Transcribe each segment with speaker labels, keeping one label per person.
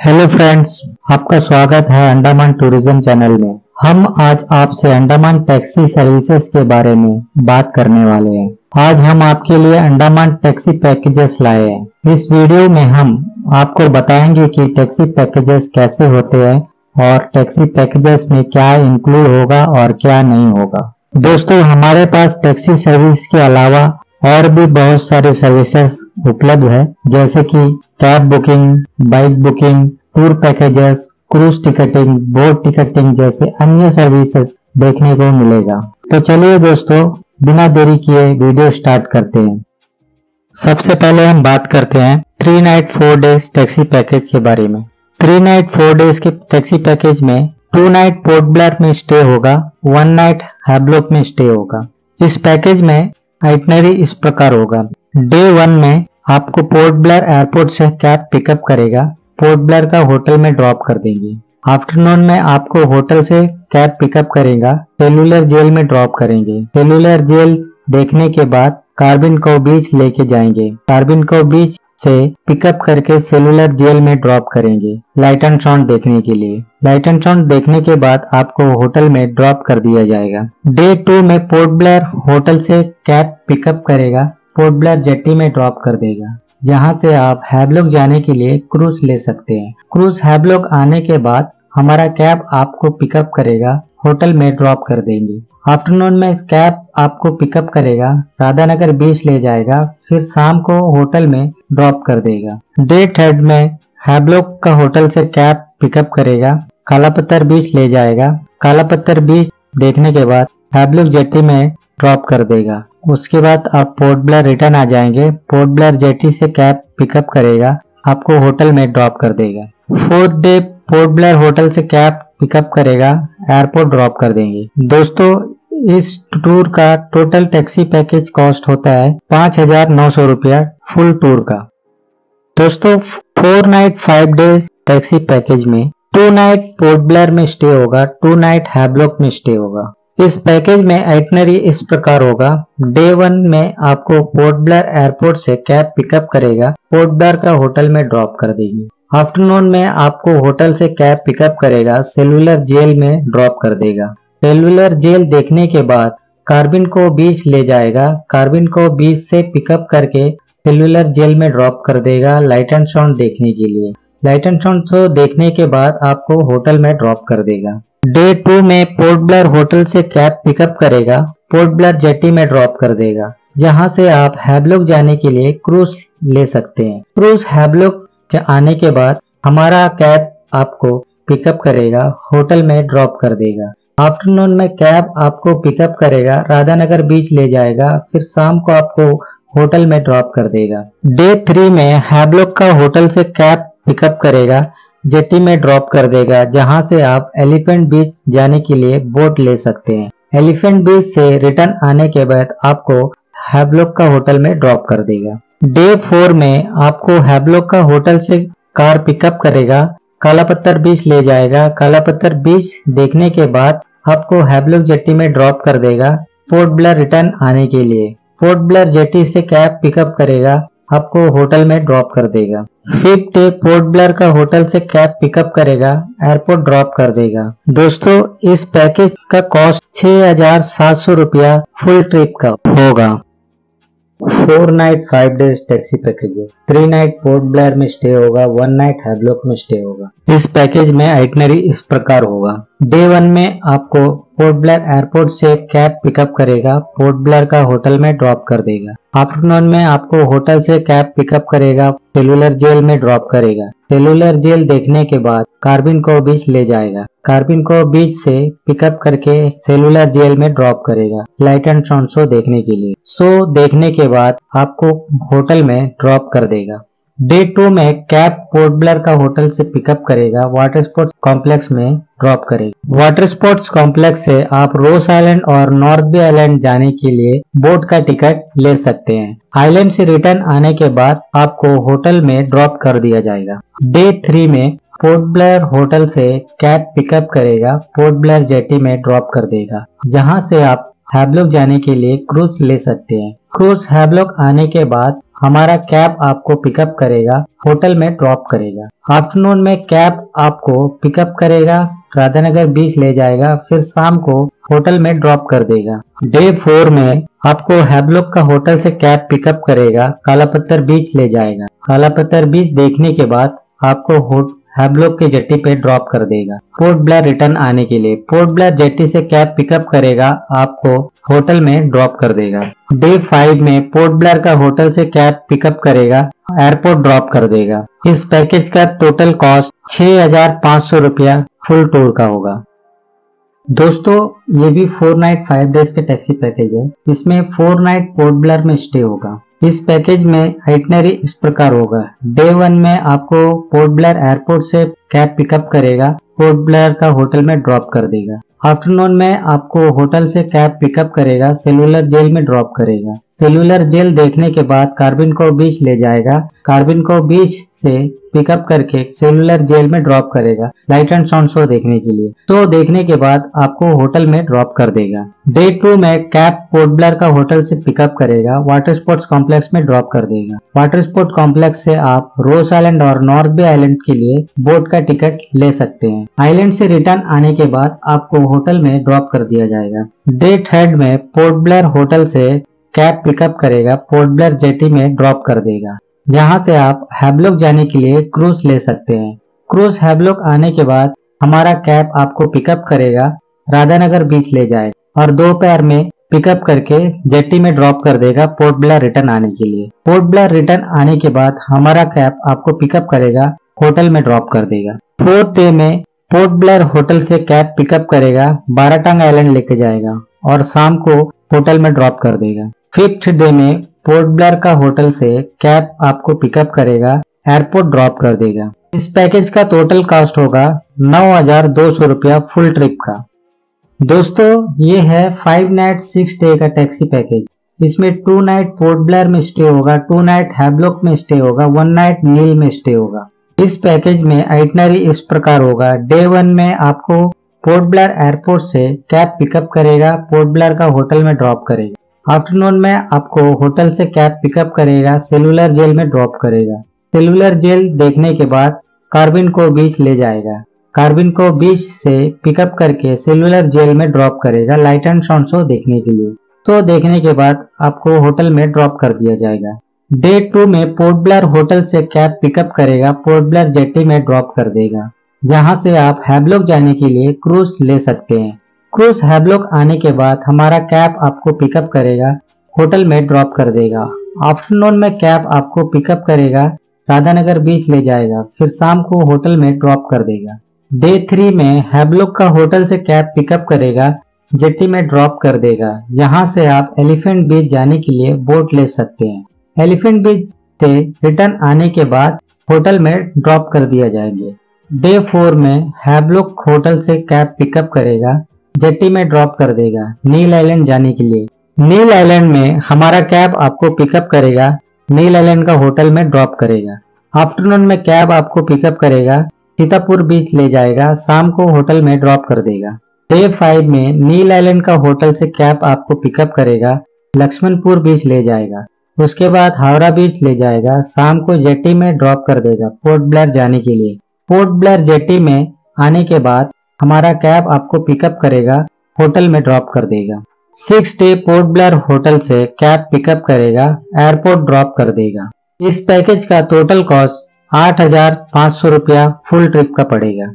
Speaker 1: Hello friends, आपका स्वागत है अंडमान टूरिज्म चैनल में। हम आज आपसे अंडमान टैक्सी सर्विसेज के बारे में बात करने वाले हैं। आज हम आपके लिए अंडमान टैक्सी पैकेजेस लाए हैं। इस वीडियो में हम आपको बताएंगे कि टैक्सी पैकेजेस कैसे होते हैं और टैक्सी पैकेजेस में क्या इंक्लूड होगा और क्या नहीं होगा। दोस्तों, हमारे पास टैक्सी सर्विस के अलावा और भी बहुत सारे सर्विसेज उपलब्ध है, जैसे कि cab booking, bike booking, tour packages, cruise ticketing, boat ticketing जैसे अन्य सर्विसेज देखने को मिलेगा। तो चलिए दोस्तों, बिना देरी किए वीडियो स्टार्ट करते हैं। सबसे पहले हम बात करते हैं 3 नाइट 4 डेज टैक्सी पैकेज के बारे में। 3 नाइट 4 डेज के टैक्सी पैकेज में 2 नाइट पोर्ट ब्लेयर में स्टे होगा, 1 नाइट हैवलॉक में स्टे होगा। इस पैकेज में आइटनरी इस प्रकार होगा। डे 1 में आपको पोर्ट ब्लेयर एयरपोर्ट से कैब पिकअप करेगा, पोर्ट ब्लेयर का होटल में ड्रॉप कर देंगे। आफ्टरनून में आपको होटल से कैब पिकअप करेगा, सेलुलर जेल में ड्रॉप करेंगे। सेलुलर जेल देखने के बाद कार्बिन कोव बीच लेके जाएंगे। कार्बिन कोव बीच से पिकअप करके सेलुलर जेल में ड्रॉप करेंगे लाइट एंड साउंड देखने के लिए। लाइट एंड साउंड देखने के बाद आपको होटल में ड्रॉप कर दिया जाएगा। डे 2 में पोर्ट ब्लेयर होटल से कैब पिकअप करेगा, पोर्ट ब्लेयर जेट्टी में ड्रॉप कर देगा, जहां से आप हैवलॉक जाने के लिए क्रूज ले सकते हैं। क्रूज हैवलॉक आने के बाद हमारा कैब आपको पिकअप करेगा, होटल में ड्रॉप कर देंगे। आफ्टरनून में कैब आपको पिकअप करेगा, राधानगर बीच ले जाएगा, फिर शाम को होटल में ड्रॉप कर देगा। डे 3 में हैवलॉक का होटल से कैब पिकअप करेगा, कालापत्थर बीच ले जाएगा। कालापत्थर बीच देखने के बाद हैवलॉक जेट्टी में ड्रॉप कर देगा। उसके बाद आप पोर्ट ब्लेयर रिटर्न आ जाएंगे। पोर्ट ब्लेयर जेट्टी से कैब पिकअप करेगा, आपको होटल में ड्रॉप कर देगा। 4th day port Blair hotel से कैब पिकअप करेगा, एयरपोर्ट ड्रॉप कर देंगे। दोस्तों, इस टूर का टोटल टैक्सी पैकेज कॉस्ट होता है 5,900 रुपया फुल टूर का। दोस्तों, 4 नाइट 5 डेज टैक्सी पैकेज में 2 नाइट पोर्ट ब्लेयर में स्टे होगा, 2 नाइट हैवलॉक में स्टे होगा। इस पैकेज में आइटनरी इस प्रकार होगा। डे 1 में आपको पोर्ट ब्लेयर एयरपोर्ट से कैब पिकअप करेगा, पोर्ट ब्लेयर का होटल में ड्रॉप कर देंगे। आफ्टरनून में आपको होटल से कैब पिकअप करेगा, सेलुलर जेल में ड्रॉप कर देगा। सेलुलर जेल देखने के बाद कार्बिन कोव बीच ले जाएगा, कार्बिन कोव बीच से पिकअप करके सेलुलर जेल में ड्रॉप कर देगा लाइट एंड साउंड देखने के लिए। लाइट एंड साउंड शो देखने के बाद आपको होटल में ड्रॉप कर देगा। डे 2 में पोर्ट ब्लेयर होटल से कैब पिकअप करेगा, पोर्ट ब्लेयर जेट्टी में ड्रॉप कर देगा, जहां से आप हैवलॉक जाने के लिए क्रूज ले सकते हैं। क्रूज हैवलॉक आने के बाद हमारा कैब आपको पिकअप करेगा, होटल में ड्रॉप कर देगा। आफ्टरनून में कैब आपको पिकअप करेगा, राधानगर बीच ले जाएगा, फिर शाम को आपको होटल में ड्रॉप कर देगा। डे 3 में हैवलॉक का होटल से कैब पिकअप करेगा, जेट्टी में ड्रॉप कर देगा, जहां से आप एलिफेंट बीच जाने के लिए बोट ले सकते हैं। एलिफेंट बीच से रिटर्न आने के बाद आपको हैवलॉक का होटल में ड्रॉप कर देगा। डे 4 में आपको हैवलॉक का होटल से कार पिकअप करेगा, कालापत्थर बीच ले जाएगा, कालापत्थर बीच देखने के बाद आपको हैवलॉक जेट्टी में ड्रॉप कर देगा, पोर्ट ब्लेयर रिटर्न आने के लिए। पोर्ट ब्लेयर जेट्टी से कैब पिकअप करेगा, आपको होटल में ड्रॉप कर देगा। 5th डे पोर्ट ब्लेयर का होटल से कैब पिकअप करेगा, एयरपोर्ट ड्रॉप कर देगा। दोस्तों, इस पैकेज का कॉस्ट 6,700 रुपया फुल ट्रिप का होगा। 4 नाइट 5 डेज टैक्सी पैकेज है। 3 नाइट पोर्ट ब्लेयर में स्टे होगा, 1 नाइट हैवलॉक में स्टे होगा। इस पैकेज में आइटनरी इस प्रकार होगा। डे 1 में आपको पोर्ट ब्लेयर एयरपोर्ट से कैब पिकअप करेगा, पोर्ट ब्लेयर का होटल में ड्रॉप कर देगा। आफ्टरनून में आपको होटल से कैब पिकअप करेगा, सेलुलर जेल में ड्रॉप करेगा। सेलुलर जेल देखने के बाद कार्बिन कोव बीच ले जाएगा, कार्बिन कोव बीच से पिकअप करके सेलुलर जेल में ड्रॉप करेगा लाइट एंड साउंड शो देखने के लिए। शो देखने के बाद आपको होटल में ड्रॉप कर देगा। डे 2 में कैब पोर्ट ब्लेयर का होटल से पिकअप करेगा, वाटर स्पोर्ट्स कॉम्प्लेक्स में ड्रॉप करेगा। वाटर स्पोर्ट्स कॉम्प्लेक्स से आप रोस आइलैंड और नॉर्थ बे आइलैंड जाने के लिए बोट का टिकट ले सकते हैं। आइलैंड से रिटर्न आने के बाद आपको होटल में ड्रॉप कर दिया जाएगा। डे 3 में पोर्ट ब्लेयर होटल से कैब पिकअप करेगा, पोर्ट ब्लेयर जेट्टी में ड्रॉप कर देगा, जहां से आप हैवलॉक जाने के लिए क्रूज ले सकते हैं। क्रूज हैवलॉक आने के बाद हमारा कैब आपको पिकअप करेगा, होटल में ड्रॉप करेगा। आफ्टरनून में कैब आपको पिकअप करेगा, राधानगर बीच ले जाएगा, फिर शाम को होटल में ड्रॉप कर देगा। डे 4 में आपको हैवलॉक का होटल से कैब पिकअप करेगा, कालापत्थर बीच ले जाएगा। कालापत्थर बीच देखने के बाद आपको हैवलॉक के जेट्टी पे ड्रॉप कर देगा। पोर्ट ब्लेयर रिटर्न आने के लिए पोर्ट ब्लेयर जेट्टी से कैब पिकअप करेगा, आपको होटल में ड्रॉप कर देगा। डे 5 में पोर्ट ब्लेयर का होटल से कैब पिकअप करेगा, एयरपोर्ट ड्रॉप कर देगा। इस पैकेज का टोटल कॉस्ट 6,500 रुपया फुल टूर का होगा। दोस्तों ये भी 4 नाइट 5 डेज के टैक्सी पैकेज है। इसमें 4 नाइट पोर्ट ब्लेयर में स्टे होगा। इस पैकेज में आइटनरी इस प्रकार होगा। डे 1 में आपको पोर्ट ब्लेयर एयरपोर्ट से कैब पिकअप करेगा, पोर्ट ब्लेयर का होटल में ड्रॉप कर देगा। आफ्टरनून में आपको होटल से कैब पिकअप करेगा, सेलुलर जेल में ड्रॉप करेगा। सेलुलर जेल देखने के बाद कार्बिन कोव बीच ले जाएगा, कार्बिन कोव बीच से पिकअप करके सेलुलर जेल में ड्रॉप करेगा, लाइट एंड साउंड शो देखने के लिए। शो देखने के बाद आपको होटल में ड्रॉप कर देगा। डे 2 में कैब पोर्ट ब्लेयर का होटल से पिकअप करेगा, वाटर स्पोर्ट्स कॉम्प्लेक्स में ड्रॉप कर देगा। वाटर स्पोर्ट्स कॉम्प्लेक्स से आप रोज आइलैंड और नॉर्थ बे आइलैंड के लिए बोट का टिकट ले सकते हैं। आइलैंड से रिटर्न आने के बाद आपको होटल में ड्रॉप कर दिया जाएगा। डे 3 में पोर्ट ब्लेयर होटल से कैब पिकअप करेगा, पोर्ट ब्लेयर जेटी में ड्रॉप कर देगा, जहां से आप हैवलॉक जाने के लिए क्रूज ले सकते हैं। क्रूज हैवलॉक आने के बाद हमारा कैब आपको पिकअप करेगा, राधानगर बीच ले जाए और दोपहर में पिकअप करके जेटी में ड्रॉप कर देगा पोर्ट ब्लेयर रिटर्न आने के लिए। पोर्ट ब्लेयर रिटर्न आने के बाद हमारा कैब आपको पिकअप करेगा, होटल में ड्रॉप कर देगा। 4th डे में पोर्ट ब्लेयर होटल से कैब पिकअप करेगा, बाराटांग आइलैंड लेके जाएगा और शाम को होटल में ड्रॉप कर देगा। 5th डे में पोर्ट ब्लेयर का होटल से कैब आपको पिकअप करेगा, एयरपोर्ट ड्रॉप कर देगा। इस पैकेज का टोटल कॉस्ट होगा 9,200 रुपया फुल ट्रिप का। दोस्तों ये है 5 नाइट 6 डे का टैक्सी पैकेज। इसमें 2 नाइट पोर्ट ब्लेयर में स्टे होगा, 2 नाइट हैवलॉक में स्टे होगा, 1 नाइट नील में स्टे होगा। इस पैकेज में आइटनरी इस प्रकार होगा। डे 1 में आपको पोर्ट ब्लेयर एयरपोर्ट से कैब पिकअप करेगा, पोर्ट ब्लेयर का होटल में ड्रॉप करेगा। आफ्टरनून में आपको होटल से कैब पिकअप करेगा, सेलुलर जेल में ड्रॉप करेगा। सेलुलर जेल देखने के बाद कार्बिन कोव बीच ले जाएगा, कार्बिन कोव बीच से पिकअप करके सेलुलर जेल में ड्रॉप करेगा, लाइट एंड साउंड शो देखने के लिए। शो देखने के बाद आपको होटल में ड्रॉप कर दिया जाएगा। डे 2 में पोर्ट ब्लेयर होटल से कैब पिकअप करेगा, पोर्ट ब्लेयर जेटी में ड्रॉप कर देगा, जहां से आप हैवलॉक जाने के लिए क्रूज ले सकते हैं। क्रूज हैवलॉक आने के बाद हमारा कैब आपको पिकअप करेगा, होटल में ड्रॉप कर देगा। आफ्टरनून में कैब आपको पिकअप करेगा, राधानगर बीच ले जाएगा, फिर शाम को होटल में ड्रॉप कर देगा। डे 3 में हैवलॉक का होटल से कैब पिकअप करेगा, जेटी में ड्रॉप कर देगा, जहां से आप एलिफेंट बीच जाने के लिए बोट ले सकते हैं। एलिफेंट बीच से रिटर्न आने के बाद होटल में ड्रॉप कर दिया जाएंगे। डे 4 में हैवलॉक होटल से कैब पिकअप करेगा, जेटी में ड्रॉप कर देगा, नील आइलैंड जाने के लिए। नील आइलैंड में हमारा कैब आपको पिकअप करेगा, नील आइलैंड का होटल में ड्रॉप करेगा। आफ्टरनून में कैब आपको पिकअप करेगा, सीतापुर बीच ले जाएगा, शाम को होटल में ड्रॉप कर देगा। डे 5 में नील आइलैंड का होटल से कैब आपको पिकअप करेगा, लक्ष्मणपुर बीच ले जाएगा, उसके बाद हावड़ा बीच ले जाएगा, शाम को जेटी में ड्रॉप कर देगा पोर्ट ब्लेयर जाने के लिए। पोर्ट ब्लेयर जेटी में आने के बाद हमारा कैब आपको पिकअप करेगा, होटल में ड्रॉप कर देगा। 6 डे पोर्ट ब्लेयर होटल से कैब पिकअप करेगा, एयरपोर्ट ड्रॉप कर देगा। इस पैकेज का टोटल कॉस्ट 8,500 रुपया फुल ट्रिप का पड़ेगा।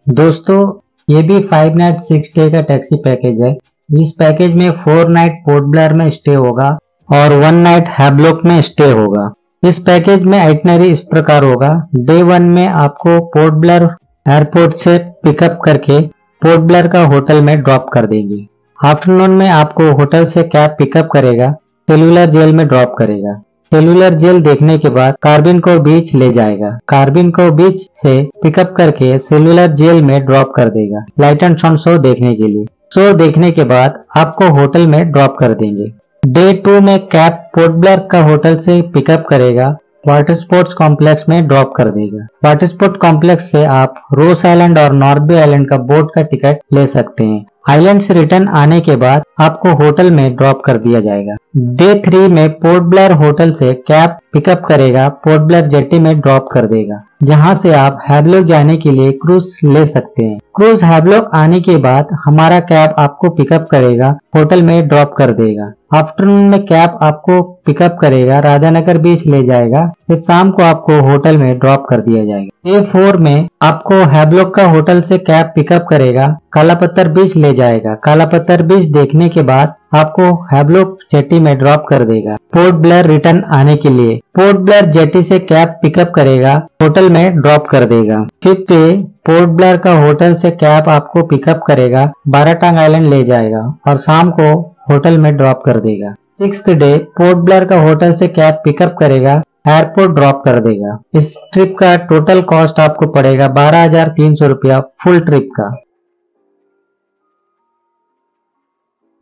Speaker 1: दोस्तों ये भी 5 नाइट 6 डे का टैक्सी पैकेज है। इस पैकेज में 4 नाइट पोर्ट ब्लेयर में स्टे होगा और 1 नाइट हैवलॉक में स्टे होगा। इस पैकेज में आइटनरी इस प्रकार होगा। डे 1 में आपको पोर्ट ब्लेयर एयरपोर्ट से पिकअप करके पोर्ट ब्लेयर का होटल में ड्रॉप कर देंगे। आफ्टरनून में आपको होटल से कैब पिकअप करेगा, सेलुलर जेल में ड्रॉप करेगा। सेलुलर जेल देखने के बाद कार्बिन कोव बीच ले जाएगा, कार्बिन कोव बीच से पिकअप करके सेलुलर जेल में ड्रॉप कर देगा, लाइट एंड साउंड शो देखने के लिए। शो देखने के बाद आपको होटल में ड्रॉप कर देंगे। डे 2 में कैब पोर्ट ब्लेयर का होटल से पिकअप करेगा, वाटर स्पोर्ट्स कॉम्प्लेक्स में ड्रॉप कर देगा। वाटर स्पोर्ट्स कॉम्प्लेक्स से आप रोज आइलैंड और नॉर्थ बे आइलैंड का बोट का टिकट ले सकते हैं। आइलैंड से रिटर्न आने के बाद आपको होटल में ड्रॉप कर दिया जाएगा। डे 3 में पोर्ट ब्लेयर होटल से कैब पिकअप करेगा, पोर्ट ब्लेयर जेटी में ड्रॉप कर देगा, जहां से आप हैवलॉक जाने के लिए क्रूज ले सकते हैं। क्रूज हैवलॉक आने के बाद हमारा कैब आपको पिकअप करेगा, होटल में ड्रॉप कर देगा। आफ्टरनून में कैब आपको पिकअप करेगा, राधानगर बीच ले जाएगा, फिर शाम को आपको होटल में ड्रॉप कर दिया जाएगा। डे 4 में आपको हैवलॉक का होटल से कैब पिकअप करेगा, काला पत्थर बीच ले जाएगा। काला पत्थर बीच देखने के बाद आपको हैवलॉक जेटी में ड्रॉप कर देगा, पोर्ट ब्लेयर रिटर्न आने के लिए। पोर्ट ब्लेयर जेटी से कैब पिकअप करेगा, होटल में ड्रॉप कर देगा। 5th डे पोर्ट ब्लेयर का होटल से कैब आपको पिकअप करेगा, बाराटांग आइलैंड ले जाएगा और शाम को होटल में ड्रॉप कर देगा। 6th डे पोर्ट ब्लेयर का होटल से कैब पिकअप करेगा, एयरपोर्ट ड्रॉप कर देगा। इस ट्रिप का टोटल कॉस्ट आपको पड़ेगा 12,300 रुपया फुल ट्रिप का।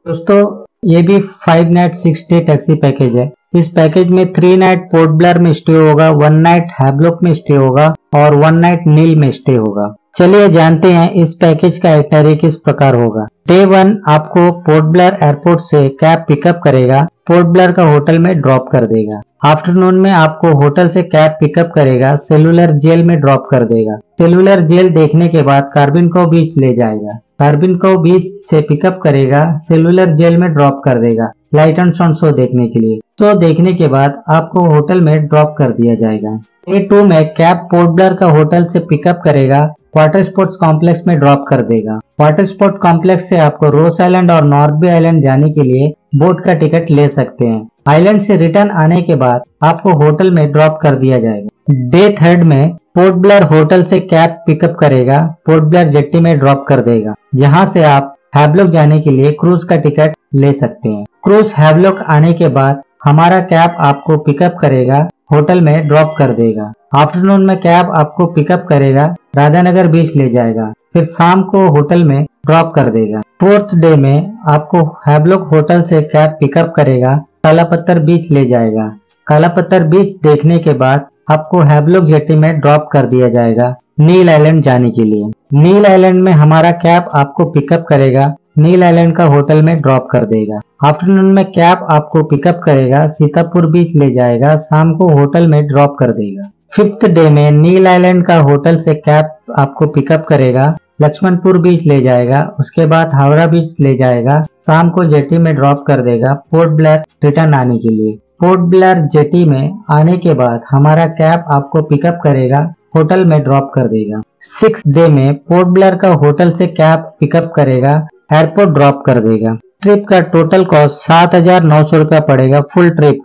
Speaker 1: दोस्तों ये भी 5 नाइट 6 डे टैक्सी पैकेज है। इस पैकेज में 3 नाइट पोर्ट ब्लेयर में स्टे होगा, 1 नाइट हैवलॉक में स्टे होगा और 1 नाइट नील में स्टे होगा। चलिए जानते हैं इस पैकेज का आइटनरी किस प्रकार होगा। डे 1 आपको पोर्ट ब्लेयर एयरपोर्ट से कैब पिकअप करेगा, पोर्ट ब्लेयर का होटल में ड्रॉप कर देगा। आफ्टरनून में आपको होटल से कैब पिकअप करेगा, सेलुलर जेल में ड्रॉप कर देगा। सेलुलर जेल देखने के बाद कार्बिन कोव बीच ले जाएगा, कार्बिन कोव बीच से पिकअप करेगा, सेलुलर जेल में ड्रॉप कर देगा लाइट एंड साउंड शो देखने के लिए। शो देखने के बाद आपको होटल में ड्रॉप कर दिया जाएगा। डे 2 में कैब पोर्ट ब्लेयर का होटल से पिकअप करेगा, वाटर स्पोर्ट्स कॉम्प्लेक्स में ड्रॉप कर देगा। वाटर स्पोर्ट्स कॉम्प्लेक्स से आपको रोस आइलैंड और नॉर्थ बे आइलैंड जाने के लिए बोट का टिकट ले सकते हैं। आइलैंड से रिटर्न आने के बाद आपको होटल में ड्रॉप कर दिया जाएगा। डे 3 में पोर्ट ब्लेयर होटल से कैब पिकअप करेगा, पोर्ट ब्लेयर जेट्टी में ड्रॉप कर देगा, जहां से आप हैवलॉक जाने के लिए क्रूज का टिकट ले सकते हैं। क्रूज हैवलॉक आने के बाद हमारा कैब आपको पिकअप करेगा, होटल में ड्रॉप कर देगा। आफ्टरनून में कैब आपको पिकअप करेगा, राधानगर बीच ले जाएगा, फिर शाम को होटल में ड्रॉप कर देगा। 4th डे में आपको हैवलॉक होटल से कैब पिकअप करेगा, काला पत्थर बीच ले जाएगा। काला पत्थर बीच देखने के बाद आपको हैवलॉक जेटी में ड्रॉप कर दिया जाएगा नील आइलैंड जाने के लिए। नील आइलैंड में हमारा कैब आपको पिकअप करेगा, नील आइलैंड का होटल में ड्रॉप कर देगा। आफ्टरनून में कैब आपको पिकअप करेगा, सीतापुर बीच ले जाएगा, शाम को होटल में ड्रॉप कर देगा। 5th डे में नील आइलैंड का होटल से कैब आपको पिकअप करेगा, लक्ष्मणपुर बीच ले जाएगा, उसके बाद हावड़ा बीच ले जाएगा, शाम को जेटी में ड्रॉप कर देगा पोर्ट ब्लेयर रिटर्न आने के लिए। पोर्ट ब्लेयर जेटी में आने के बाद हमारा कैब आपको पिकअप करेगा, होटल में ड्रॉप कर देगा। 6th डे में पोर्ट ब्लेयर का होटल से कैब पिकअप करेगा, एयरपोर्ट ड्रॉप कर देगा। ट्रिप का टोटल कॉस्ट 7,900 रुपया पड़ेगा फुल ट्रिप।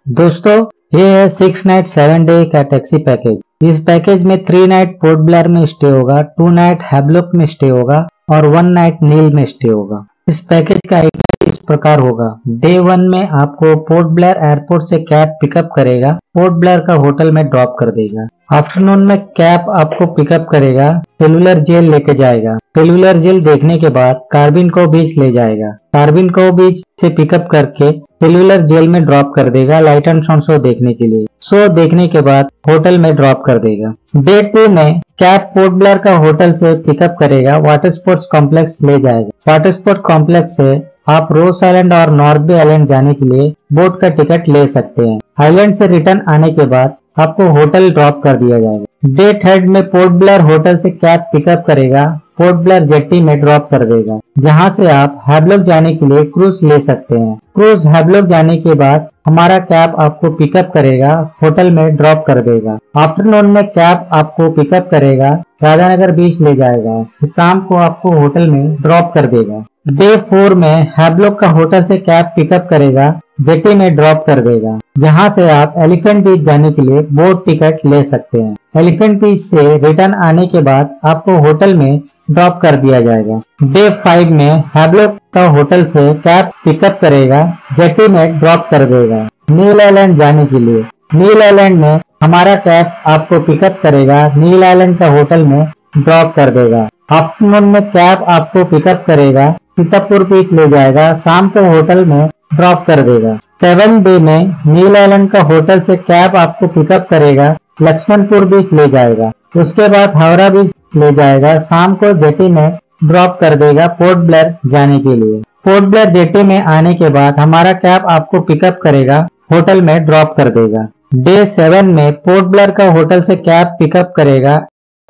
Speaker 1: दोस्तों ये है 6 नाइट 7 डे का टैक्सी पैकेज। इस पैकेज में 3 नाइट पोर्ट ब्लेयर में स्टे होगा, 2 नाइट हैवलॉक में स्टे होगा और 1 नाइट नील में स्टे होगा। इस पैकेज का इस प्रकार होगा। डे 1 में आपको पोर्ट ब्लेयर एयरपोर्ट से कैब पिकअप करेगा, पोर्ट ब्लेयर का होटल में ड्रॉप कर देगा। आफ्टरनून में कैब आपको पिकअप करेगा, सेलुलर जेल लेके जाएगा। सेलुलर जेल देखने के बाद कार्बिन कोव बीच ले जाएगा, कार्बिन कोव बीच से पिकअप करके सेलुलर जेल में ड्रॉप कर देगा लाइट एंड साउंड शो देखने के लिए। शो देखने के बाद होटल में ड्रॉप कर देगा। डे 2 में कैब पोर्ट ब्लेयर का होटल से पिकअप करेगा, वाटर स्पोर्ट्स कॉम्प्लेक्स ले जाएगा। वाटर स्पोर्ट्स कॉम्प्लेक्स से आप रोस आइलैंड और नॉर्थ बे आइलैंड जाने के लिए बोट का टिकट ले सकते हैं। आइलैंड से रिटर्न आने के बाद आपको होटल ड्रॉप कर दिया जाएगा। डे 3 में पोर्ट ब्लेयर होटल से कैब पिकअप करेगा, पोर्ट ब्लेयर जेट्टी में ड्रॉप कर देगा, जहां से आप हैवलॉक जाने के लिए क्रूज ले सकते हैं। क्रूज हैवलॉक जाने के बाद हमारा कैब आपको पिकअप करेगा, होटल में ड्रॉप कर देगा। आफ्टरनून में कैब आपको पिकअप करेगा, राधानगर बीच ले जाएगा, शाम को आपको होटल में ड्रॉप कर देगा। डे 4 में हैवलॉक का होटल से कैब पिकअप करेगा, जेटी में ड्रॉप कर देगा, जहां से आप एलिफेंट बीच जाने के लिए बोट टिकट ले सकते हैं। एलिफेंट बीच से रिटर्न आने के बाद आपको होटल में ड्रॉप कर दिया जाएगा। डे 5 में हैवलॉक का होटल से कैब पिकअप करेगा, जेटी में ड्रॉप कर देगा नील आइलैंड जाने के लिए। नील आइलैंड में हमारा कैब आपको पिकअप करेगा, नील आइलैंड का होटल में ड्रॉप कर देगा। आफ्टरनून में कैब आपको पिकअप करेगा, सीतापुर बीच ले जाएगा, शाम को होटल में ड्रॉप कर देगा। 7th डे में नील आइलैंड का होटल से कैब आपको पिकअप करेगा, लक्ष्मणपुर बीच ले जाएगा, उसके बाद हावड़ा बीच ले जाएगा, शाम को जेटी में ड्रॉप कर देगा पोर्ट ब्लेयर जाने के लिए। पोर्ट ब्लेयर जेटी में आने के बाद हमारा कैब आपको पिकअप करेगा, होटल में ड्रॉप कर देगा। डे 7 में पोर्ट ब्लेयर का होटल से कैब पिकअप करेगा,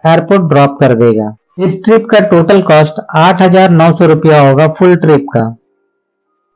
Speaker 1: एयरपोर्ट ड्रॉप कर देगा। इस ट्रिप का टोटल कॉस्ट 8,900 रुपया होगा फुल ट्रिप का।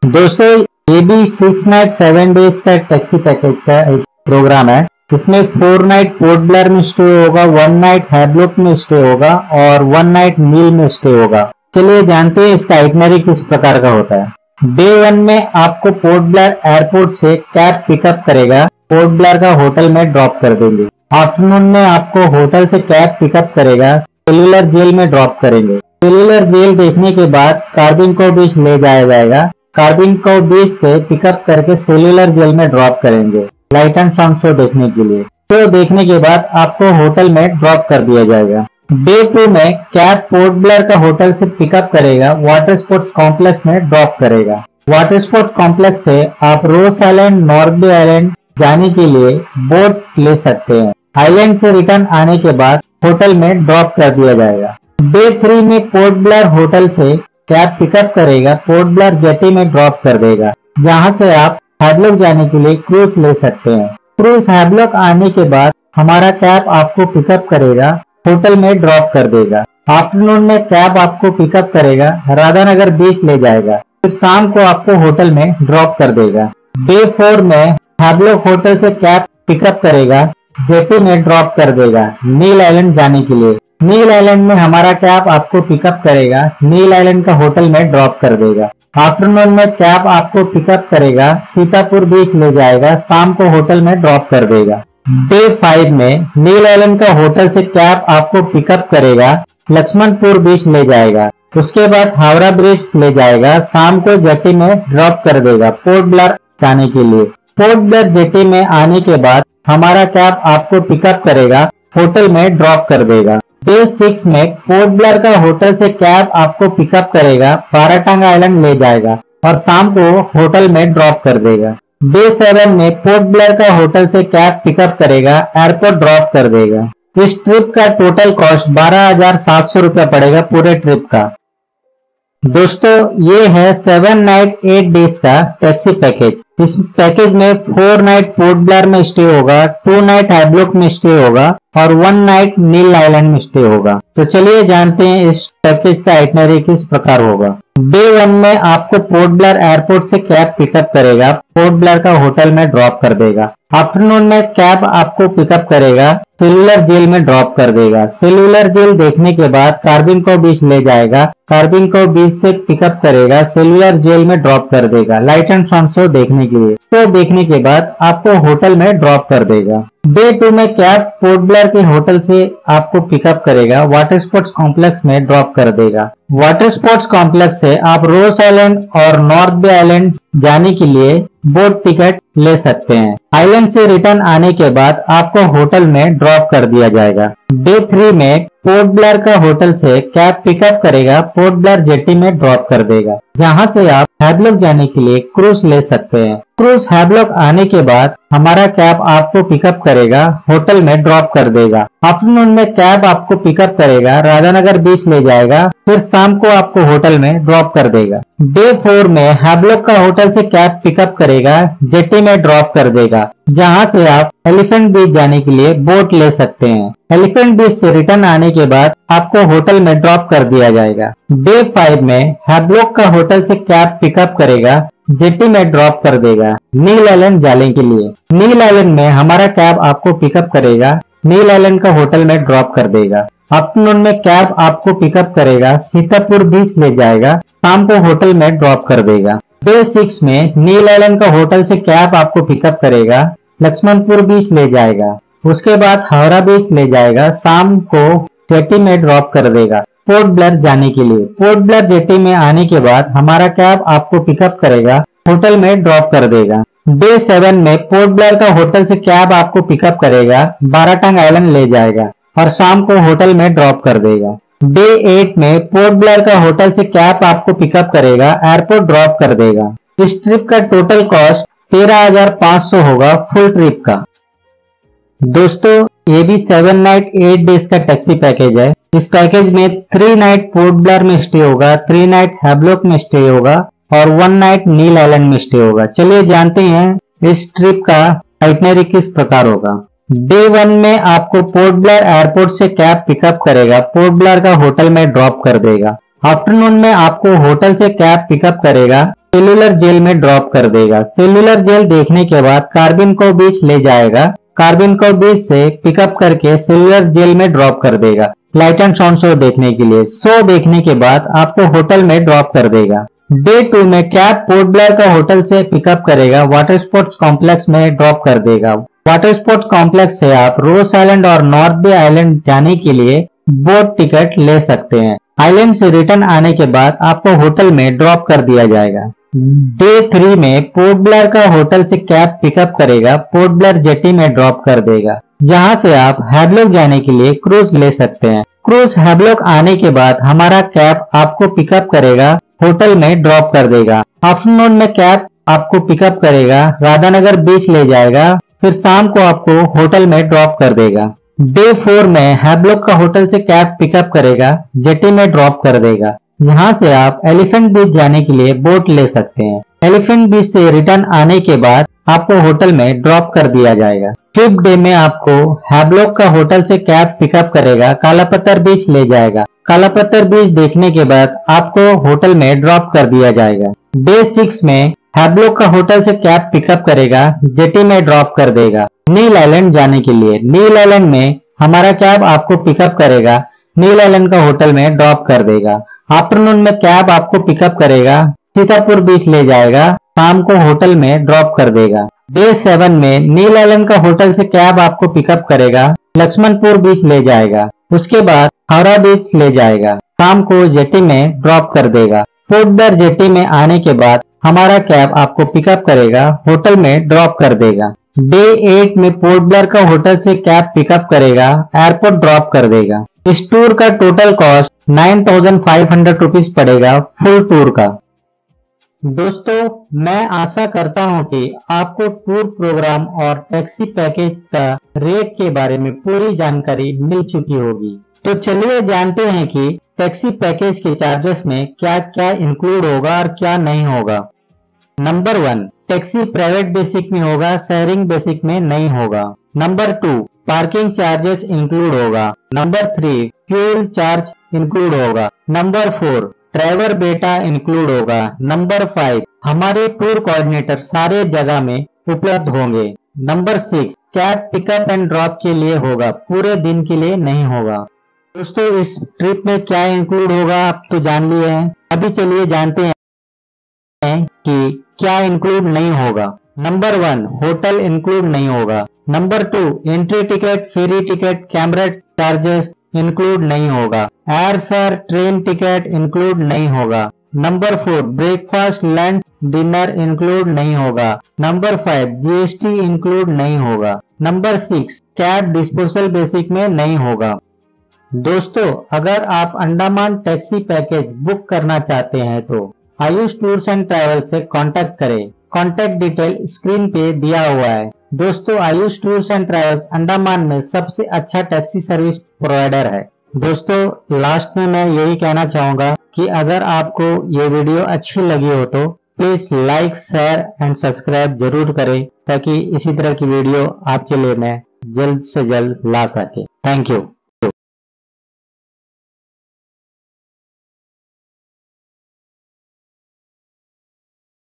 Speaker 1: दोस्तों ये भी 6 नाइट 7 डेज का टैक्सी पैकेज का एक प्रोग्राम है। इसमें 4 नाइट पोर्ट ब्लेयर में स्टे होगा, 1 नाइट हैवलॉक में स्टे होगा और 1 नाइट नील में स्टे होगा। चलिए जानते हैं इसका आइटनरी किस प्रकार का होता है। डे 1 में आपको पोर्ट ब्लेयर एयरपोर्ट से कैब पिकअप करेगा, पोर्ट ब्लेयर का होटल में ड्रॉप कर देंगे। आफ्टरनून में आपको होटल से कैब पिकअप करेगा, सेल्यूलर जेल में ड्रॉप करेंगे। सेल्यूलर जेल देखने के बाद कार्बिन को बीच ले जाया जाएगा, कार्बिन को बीच से पिकअप करके सेल्यूलर जेल में ड्रॉप करेंगे लाइट एंड साउंड शो देखने के लिए। शो देखने के बाद आपको होटल में ड्रॉप कर दिया जाएगा। डे 2 में कैब पोर्ट ब्लेयर का होटल से पिकअप करेगा, वाटर स्पोर्ट्स कॉम्प्लेक्स में ड्रॉप करेगा। वाटर स्पोर्ट्स कॉम्प्लेक्स से आप रोज आइलैंड, नॉर्थ बे आइलैंड जाने के लिए बोट ले सकते हैं। आइलैंड से रिटर्न आने के बाद होटल में ड्रॉप कर दिया जाएगा। डे 3 में पोर्ट ब्लेयर होटल से कैब पिकअप करेगा, पोर्ट ब्लेयर जेटी में ड्रॉप कर देगा, जहां से आप हैवलॉक जाने के लिए क्रूज ले सकते हैं। क्रूज हैवलॉक आने के बाद हमारा कैब आपको पिकअप करेगा, होटल में ड्रॉप कर देगा। आफ्टरनून में कैब आपको पिकअप करेगा, राधानगर बीच ले जाएगा, फिर शाम को आपको होटल में ड्रॉप कर देगा। डे 4 में हैवलॉक होटल से कैब पिकअप करेगा, जेटी में ड्रॉप कर देगा नील आइलैंड जाने के लिए। नील आइलैंड में हमारा कैब आपको पिकअप करेगा, नील आइलैंड का होटल में ड्रॉप कर देगा। आफ्टरनून में कैब आपको पिकअप करेगा, सीतापुर बीच ले जाएगा, शाम को होटल में ड्रॉप कर देगा। डे 5 में नील आइलैंड का होटल से कैब आपको पिकअप करेगा, लक्ष्मणपुर बीच ले जाएगा, उसके बाद हावड़ा ब्रिज ले जाएगा, शाम को जेटी में ड्रॉप कर देगा पोर्ट ब्लेयर जाने के लिए। पोर्ट ब्लेयर जेटी में आने के बाद हमारा कैब आपको पिकअप करेगा, होटल में ड्रॉप कर देगा। डे 6 में पोर्ट ब्लेयर का होटल से कैब आपको पिकअप करेगा, बाराटांग आइलैंड ले जाएगा और शाम को होटल में ड्रॉप कर देगा। डे 7 में पोर्ट ब्लेयर का होटल से कैब पिकअप करेगा, एयरपोर्ट ड्रॉप कर देगा। इस ट्रिप का टोटल कॉस्ट 12,700 रुपया पड़ेगा पूरे ट्रिप का। दोस्तों ये है 7 नाइट 8 डेज का टैक्सी पैकेज। इस पैकेज में 4 नाइट पोर्ट ब्लेयर में स्टे होगा, 2 नाइट हैवलॉक में स्टे होगा और 1 नाइट नील आइलैंड में स्टे होगा। तो चलिए जानते हैं इस पैकेज का आइटनरी किस प्रकार होगा। डे 1 में आपको पोर्ट ब्लेयर एयरपोर्ट से कैब पिकअप करेगा, पोर्ट ब्लेयर का होटल में ड्रॉप कर देगा। आफ्टरनून में कैब आपको पिकअप करेगा, सेल्यूलर जेल में ड्रॉप कर देगा। सेल्यूलर जेल देखने के बाद कार्बिन को बीच ले जाएगा, कार्बिन को बीच से पिकअप करेगा, सेल्यूलर जेल में ड्रॉप कर देगा लाइट एंड साउंड शो देखने के लिए। शो देखने के बाद आपको होटल में ड्रॉप कर देगा। डे 2 में कैब पोर्ट ब्लेयर के होटल से आपको पिकअप करेगा, वाटर स्पोर्ट्स कॉम्प्लेक्स में ड्रॉप कर देगा। वाटर स्पोर्ट्स कॉम्प्लेक्स से आप रोज आइलैंड और नॉर्थ बे आइलैंड जाने के लिए बोट टिकट ले सकते हैं। आइलैंड से रिटर्न आने के बाद आपको होटल में ड्रॉप कर दिया जाएगा। डे 3 में पोर्ट ब्लेयर का होटल से कैब पिकअप करेगा, पोर्ट ब्लेयर जेटी में ड्रॉप कर देगा, जहां से आप हैवलॉक जाने के लिए क्रूज ले सकते हैं। क्रूज हैवलॉक आने के बाद हमारा कैब आपको पिकअप करेगा, होटल में ड्रॉप कर देगा। आफ्टरनून में कैब आपको पिकअप करेगा, राधानगर बीच ले जाएगा, फिर शाम को आपको होटल में ड्रॉप कर देगा। डे 4 में हैवलॉक का होटल से कैब पिकअप करेगा, जेटी में ड्रॉप कर देगा, जहां से आप एलिफेंट बीच जाने के लिए बोट ले सकते हैं। एलिफेंट बीच से रिटर्न आने के बाद आपको होटल में ड्रॉप कर दिया जाएगा। डे 5 में हैवलॉक का होटल से कैब पिकअप करेगा, जेटी में ड्रॉप कर देगा नील आइलैंड जाने के लिए। नील आइलैंड में हमारा कैब आपको पिकअप करेगा, नील आइलैंड का होटल में ड्रॉप कर देगा। आफ्टरनून में कैब आपको पिकअप करेगा, सीतापुर बीच ले जाएगा, शाम को होटल में ड्रॉप कर देगा। डे 6 में नील आइलैंड का होटल से कैब आपको पिकअप करेगा, लक्ष्मणपुर बीच ले जाएगा, उसके बाद हावड़ा बीच ले जाएगा, शाम को जेटी में ड्रॉप कर देगा पोर्ट ब्लेयर जाने के लिए। पोर्ट ब्लेयर जेटी में आने के बाद हमारा कैब आपको पिकअप करेगा, होटल में ड्रॉप कर देगा। डे 7 में पोर्ट ब्लेयर का होटल से कैब आपको पिकअप करेगा, बाराटांग आइलैंड ले जाएगा और शाम को होटल में ड्रॉप कर देगा। डे 8 में पोर्ट ब्लेयर का होटल से कैब आपको पिकअप करेगा, एयरपोर्ट ड्रॉप कर देगा। इस ट्रिप का टोटल कॉस्ट 13,500 होगा फुल ट्रिप का। दोस्तों ये भी 7 नाइट 8 डेज का टैक्सी पैकेज है। इस पैकेज में 3 नाइट पोर्ट ब्लेयर में स्टे होगा, 3 नाइट हैवलॉक में स्टे होगा और 1 नाइट नील आइलैंड में स्टे होगा। चलिए जानते हैं इस ट्रिप का आइटनरी किस प्रकार होगा। डे 1 में आपको पोर्ट ब्लेयर एयरपोर्ट से कैब पिकअप करेगा, पोर्ट ब्लेयर का होटल में ड्रॉप कर देगा। आफ्टरनून में आपको होटल से कैब पिकअप करेगा, सेल्यूलर जेल में ड्रॉप कर देगा। सेल्यूलर जेल देखने के बाद कार्बिन को बीच ले जाएगा, कार्बिन को बीच से पिकअप करके सेल्यूलर जेल में ड्रॉप कर देगा लाइट एंड साउंड शो देखने के लिए। शो देखने के बाद आपको होटल में ड्रॉप कर देगा। डे 2 में कैब पोर्ट ब्लेयर का होटल से पिकअप करेगा, वाटर स्पोर्ट्स कॉम्प्लेक्स में ड्रॉप कर देगा। वाटर स्पोर्ट्स कॉम्प्लेक्स से आप रोज आइलैंड और नॉर्थ बे आइलैंड जाने के लिए बोट टिकट ले सकते हैं। आइलैंड से रिटर्न आने के बाद आपको होटल में ड्रॉप कर दिया जाएगा। डे 3 में पोर्ट ब्लेयर का होटल से कैब पिकअप करेगा, पोर्ट ब्लेयर जेटी में ड्रॉप कर देगा, जहां से आप हैवलॉक जाने के लिए क्रूज ले सकते हैं। क्रूज हैवलॉक आने के बाद हमारा कैब आपको पिकअप करेगा, होटल में ड्रॉप कर देगा। आफ्टरनून में कैब आपको पिकअप करेगा, राधानगर बीच ले जाएगा, फिर शाम को आपको होटल में ड्रॉप कर देगा। डे 4 में हैवलॉक का होटल से कैब पिकअप करेगा, जेटी में ड्रॉप कर देगा, यहाँ से आप एलिफेंट बीच जाने के लिए बोट ले सकते हैं। एलिफेंट बीच से रिटर्न आने के बाद आपको होटल में ड्रॉप कर दिया जाएगा। 5th डे में आपको हैवलॉक का होटल से कैब पिकअप करेगा, कालापत्थर बीच ले जाएगा, कालापत्थर बीच देखने के बाद आपको होटल में ड्रॉप कर दिया जाएगा। डे 6 में हैवलॉक का होटल से कैब पिकअप करेगा, जेटी में ड्रॉप कर देगा नील आइलैंड जाने के लिए। नील आइलैंड में हमारा कैब आपको पिकअप करेगा, नील आइलैंड का होटल में ड्रॉप कर देगा। आफ्टरनून में कैब आपको पिकअप करेगा, सीतापुर बीच ले जाएगा, शाम को होटल में ड्रॉप कर देगा। डे 7 में नील आइलैंड का होटल से कैब आपको पिकअप करेगा, लक्ष्मणपुर बीच ले जाएगा, उसके बाद हावड़ा बीच ले जाएगा, शाम को जेटी में ड्रॉप कर देगा। पोर्ट ब्लेयर जेटी में आने के बाद हमारा कैब आपको पिकअप करेगा, होटल में ड्रॉप कर देगा। डे 8 में पोर्ट ब्लेयर का होटल से कैब पिकअप करेगा, एयरपोर्ट ड्रॉप कर देगा। इस टूर का टोटल कॉस्ट 9,500 रुपीज पड़ेगा फुल टूर का। दोस्तों, मैं आशा करता हूं कि आपको टूर प्रोग्राम और टैक्सी पैकेज का रेट के बारे में पूरी जानकारी मिल चुकी होगी। तो चलिए जानते हैं कि टैक्सी पैकेज के चार्जेस में क्या क्या इंक्लूड होगा और क्या नहीं होगा। नंबर 1, टैक्सी प्राइवेट बेसिक में होगा, शेयरिंग बेसिक में नहीं होगा। नंबर 2, पार्किंग चार्जेस इंक्लूड होगा। नंबर 3, फ्यूल चार्ज इंक्लूड होगा। नंबर 4, ड्राइवर बेटा इंक्लूड होगा। नंबर 5, हमारे टूर कोऑर्डिनेटर सारे जगह में उपलब्ध होंगे। Number 6, cab pickup and drop के लिए होगा, पूरे दिन के लिए नहीं होगा। दोस्तों, इस ट्रिप में क्या इंक्लूड होगा आप तो जान लिए हैं, अभी चलिए जानते हैं कि क्या इंक्लूड नहीं होगा। नंबर 1, होटल इंक्लूड नहीं होगा। नंबर 2, एंट्री टिकट, फेरी टिकट, कैमरा चार्जेस इंक्लूड नहीं होगा। Air fare, train ticket include नहीं होगा। Number 4, breakfast, lunch, dinner include नहीं होगा। नंबर 5, जीएसटी इंक्लूड नहीं होगा। नंबर 6, कैब डिस्पोजल बेसिक में नहीं होगा। दोस्तों, अगर आप अंडमान टैक्सी पैकेज बुक करना चाहते हैं तो आयुष टूर्स एंड ट्रैवल से कांटेक्ट करें। कांटेक्ट डिटेल स्क्रीन पे दिया हुआ है। दोस्तों, Ayush tours and travels Andaman में सबसे अच्छा टैक्सी सर्विस प्रोवाइडर है। दोस्तों, लास्ट में मैं यही कहना चाहूंगा कि अगर आपको ये वीडियो अच्छी लगी हो तो please like, share and subscribe जरूर करें, ताकि इसी तरह की वीडियो आपके लिए मैं जल्द से जल्द ला सके। Thank you.